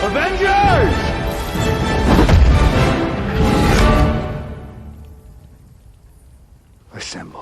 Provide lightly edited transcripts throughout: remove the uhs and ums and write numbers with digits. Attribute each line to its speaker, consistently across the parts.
Speaker 1: Avengers! Assemble.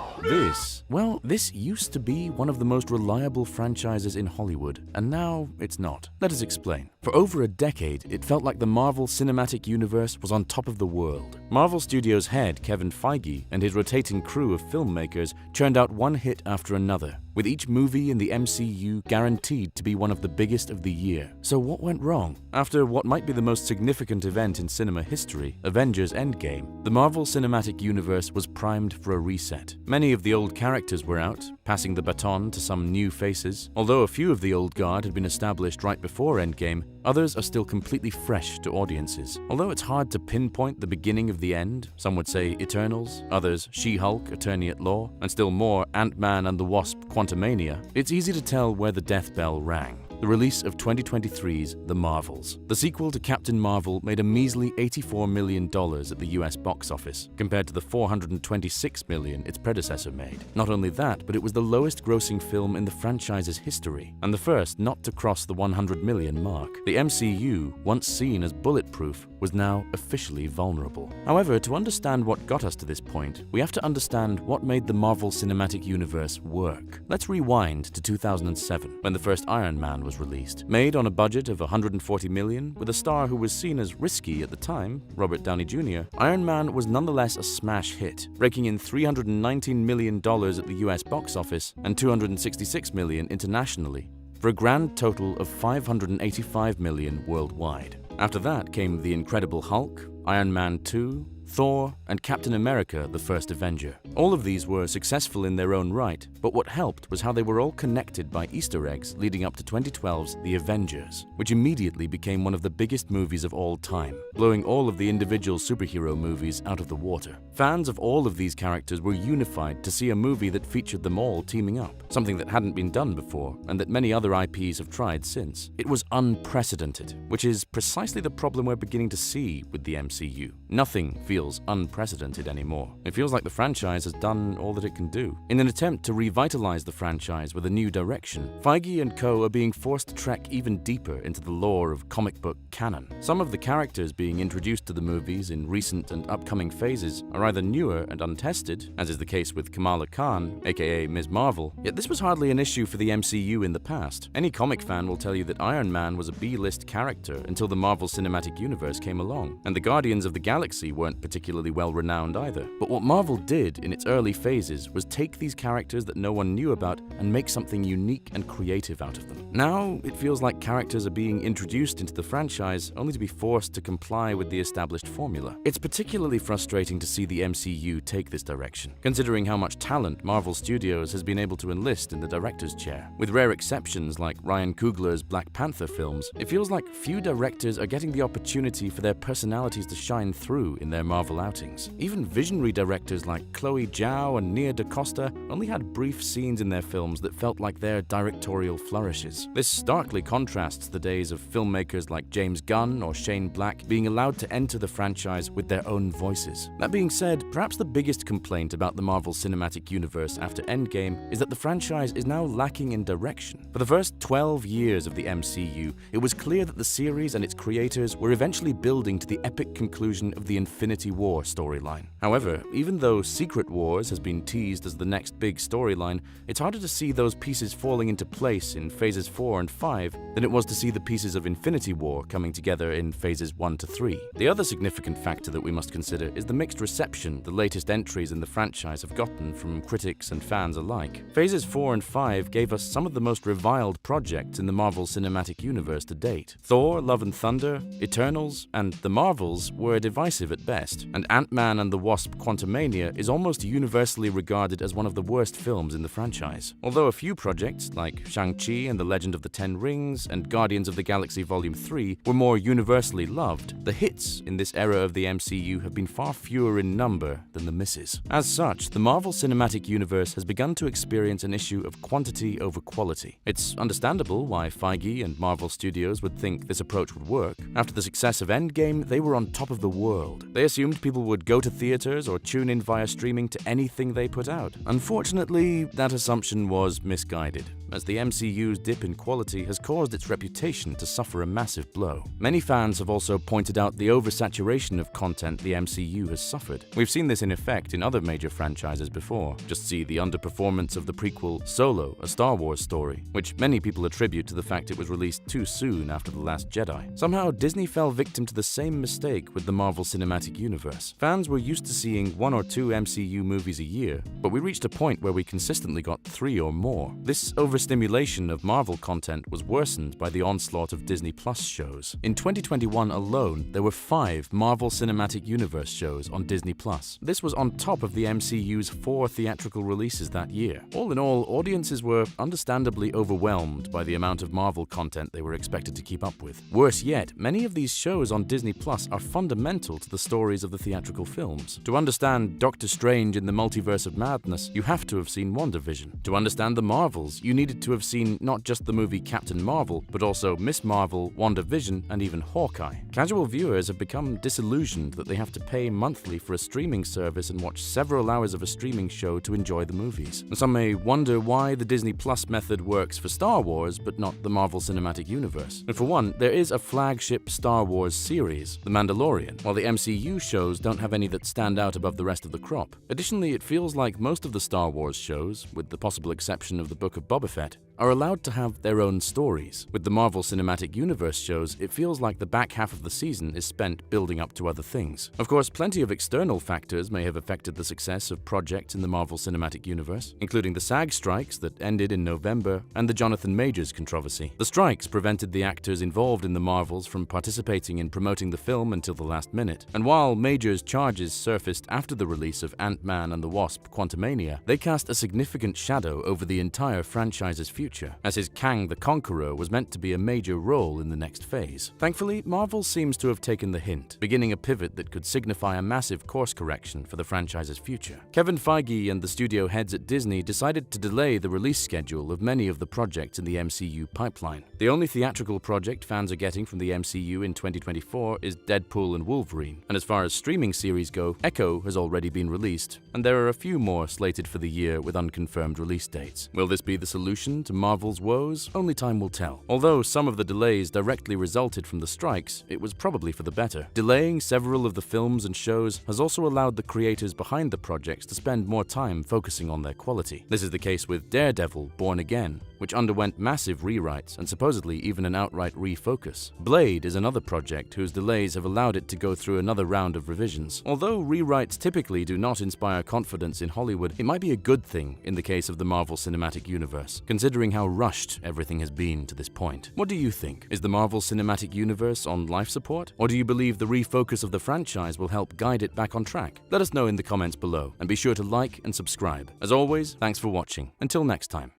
Speaker 2: This used to be one of the most reliable franchises in Hollywood, and now it's not. Let us explain. For over a decade, it felt like the Marvel Cinematic Universe was on top of the world. Marvel Studios head Kevin Feige and his rotating crew of filmmakers churned out one hit after another, with each movie in the MCU guaranteed to be one of the biggest of the year. So what went wrong? After what might be the most significant event in cinema history, Avengers Endgame, the Marvel Cinematic Universe was primed for a reset. Many of the old characters were out, passing the baton to some new faces. Although a few of the old guard had been established right before Endgame, others are still completely fresh to audiences. Although it's hard to pinpoint the beginning of the end, some would say Eternals, others She-Hulk, Attorney at Law, and still more Ant-Man and the Wasp, Quantumania, it's easy to tell where the death bell rang. The release of 2023's The Marvels. The sequel to Captain Marvel made a measly $84 million at the US box office, compared to the $426 million its predecessor made. Not only that, but it was the lowest grossing film in the franchise's history, and the first not to cross the 100 million mark. The MCU, once seen as bulletproof, was now officially vulnerable. However, to understand what got us to this point, we have to understand what made the Marvel Cinematic Universe work. Let's rewind to 2007, when the first Iron Man was released. Made on a budget of $140 million, with a star who was seen as risky at the time, Robert Downey Jr., Iron Man was nonetheless a smash hit, raking in $319 million at the US box office and $266 million internationally, for a grand total of $585 million worldwide. After that came The Incredible Hulk, Iron Man 2, Thor, and Captain America: The First Avenger. All of these were successful in their own right, but what helped was how they were all connected by Easter eggs leading up to 2012's The Avengers, which immediately became one of the biggest movies of all time, blowing all of the individual superhero movies out of the water. Fans of all of these characters were unified to see a movie that featured them all teaming up, something that hadn't been done before and that many other IPs have tried since. It was unprecedented, which is precisely the problem we're beginning to see with the MCU. Nothing feels unprecedented anymore. It feels like the franchise has done all that it can do. In an attempt to revitalize the franchise with a new direction, Feige and co. are being forced to trek even deeper into the lore of comic book canon. Some of the characters being introduced to the movies in recent and upcoming phases are either newer and untested, as is the case with Kamala Khan, aka Ms. Marvel, yet this was hardly an issue for the MCU in the past. Any comic fan will tell you that Iron Man was a B-list character until the Marvel Cinematic Universe came along, and the Guardians of the Galaxy weren't particularly well-renowned either. But what Marvel did in its early phases was take these characters that no one knew about and make something unique and creative out of them. Now, it feels like characters are being introduced into the franchise only to be forced to comply with the established formula. It's particularly frustrating to see the MCU take this direction, considering how much talent Marvel Studios has been able to enlist in the director's chair. With rare exceptions like Ryan Coogler's Black Panther films, it feels like few directors are getting the opportunity for their personalities to shine through in their Marvel outings. Even visionary directors like Chloe Zhao and Nia DaCosta only had brief scenes in their films that felt like their directorial flourishes. This starkly contrasts the days of filmmakers like James Gunn or Shane Black being allowed to enter the franchise with their own voices. That being said, perhaps the biggest complaint about the Marvel Cinematic Universe after Endgame is that the franchise is now lacking in direction. For the first 12 years of the MCU, it was clear that the series and its creators were eventually building to the epic conclusion of the Infinity War storyline. However, even though Secret Wars has been teased as the next big storyline, it's harder to see those pieces falling into place in phases 4 and 5 than it was to see the pieces of Infinity War coming together in phases 1 to 3. The other significant factor that we must consider is the mixed reception the latest entries in the franchise have gotten from critics and fans alike. Phases 4 and 5 gave us some of the most reviled projects in the Marvel Cinematic Universe to date. Thor: Love and Thunder, Eternals, and The Marvels were divisive at best, and Ant-Man and the Wasp: Quantumania is almost universally regarded as one of the worst films in the franchise. Although a few projects, like Shang-Chi and the Legend of the Ten Rings and Guardians of the Galaxy Volume 3, were more universally loved, the hits in this era of the MCU have been far fewer in number than the misses. As such, the Marvel Cinematic Universe has begun to experience an issue of quantity over quality. It's understandable why Feige and Marvel Studios would think this approach would work. After the success of Endgame, they were on top of the world. They assumed assumed people would go to theaters or tune in via streaming to anything they put out. Unfortunately, that assumption was misguided, as the MCU's dip in quality has caused its reputation to suffer a massive blow. Many fans have also pointed out the oversaturation of content the MCU has suffered. We've seen this in effect in other major franchises before. Just see the underperformance of the prequel Solo, a Star Wars story, which many people attribute to the fact it was released too soon after The Last Jedi. Somehow, Disney fell victim to the same mistake with the Marvel Cinematic Universe. Fans were used to seeing 1 or 2 MCU movies a year, but we reached a point where we consistently got 3 or more. This overstimulation of Marvel content was worsened by the onslaught of Disney Plus shows. In 2021 alone, there were 5 Marvel Cinematic Universe shows on Disney Plus. This was on top of the MCU's 4 theatrical releases that year. All in all, audiences were understandably overwhelmed by the amount of Marvel content they were expected to keep up with. Worse yet, many of these shows on Disney Plus are fundamental to the stories of the theatrical films. To understand Doctor Strange in the Multiverse of Madness, you have to have seen WandaVision. To understand the Marvels, you needed to have seen not just the movie Captain Marvel, but also Miss Marvel, WandaVision, and even Hawkeye. Casual viewers have become disillusioned that they have to pay monthly for a streaming service and watch several hours of a streaming show to enjoy the movies. Some may wonder why the Disney Plus method works for Star Wars, but not the Marvel Cinematic Universe. And for one, there is a flagship Star Wars series, The Mandalorian, while the MCU shows don't have any that stand out above the rest of the crop. Additionally, it feels like most of the Star Wars shows, with the possible exception of the Book of Boba Fett, are allowed to have their own stories. With the Marvel Cinematic Universe shows, it feels like the back half of the season is spent building up to other things. Of course, plenty of external factors may have affected the success of projects in the Marvel Cinematic Universe, including the SAG strikes that ended in November and the Jonathan Majors controversy. The strikes prevented the actors involved in the Marvels from participating in promoting the film until the last minute. And while Majors' charges surfaced after the release of Ant-Man and the Wasp: Quantumania, they cast a significant shadow over the entire franchise's future, as his Kang the Conqueror was meant to be a major role in the next phase. Thankfully, Marvel seems to have taken the hint, beginning a pivot that could signify a massive course correction for the franchise's future. Kevin Feige and the studio heads at Disney decided to delay the release schedule of many of the projects in the MCU pipeline. The only theatrical project fans are getting from the MCU in 2024 is Deadpool and Wolverine, and as far as streaming series go, Echo has already been released, and there are a few more slated for the year with unconfirmed release dates. Will this be the solution to Marvel's woes? Only time will tell. Although some of the delays directly resulted from the strikes, it was probably for the better. Delaying several of the films and shows has also allowed the creators behind the projects to spend more time focusing on their quality. This is the case with Daredevil: Born Again, which underwent massive rewrites and supposedly even an outright refocus. Blade is another project whose delays have allowed it to go through another round of revisions. Although rewrites typically do not inspire confidence in Hollywood, it might be a good thing in the case of the Marvel Cinematic Universe, considering how rushed everything has been to this point. What do you think? Is the Marvel Cinematic Universe on life support? Or do you believe the refocus of the franchise will help guide it back on track? Let us know in the comments below, and be sure to like and subscribe. As always, thanks for watching. Until next time.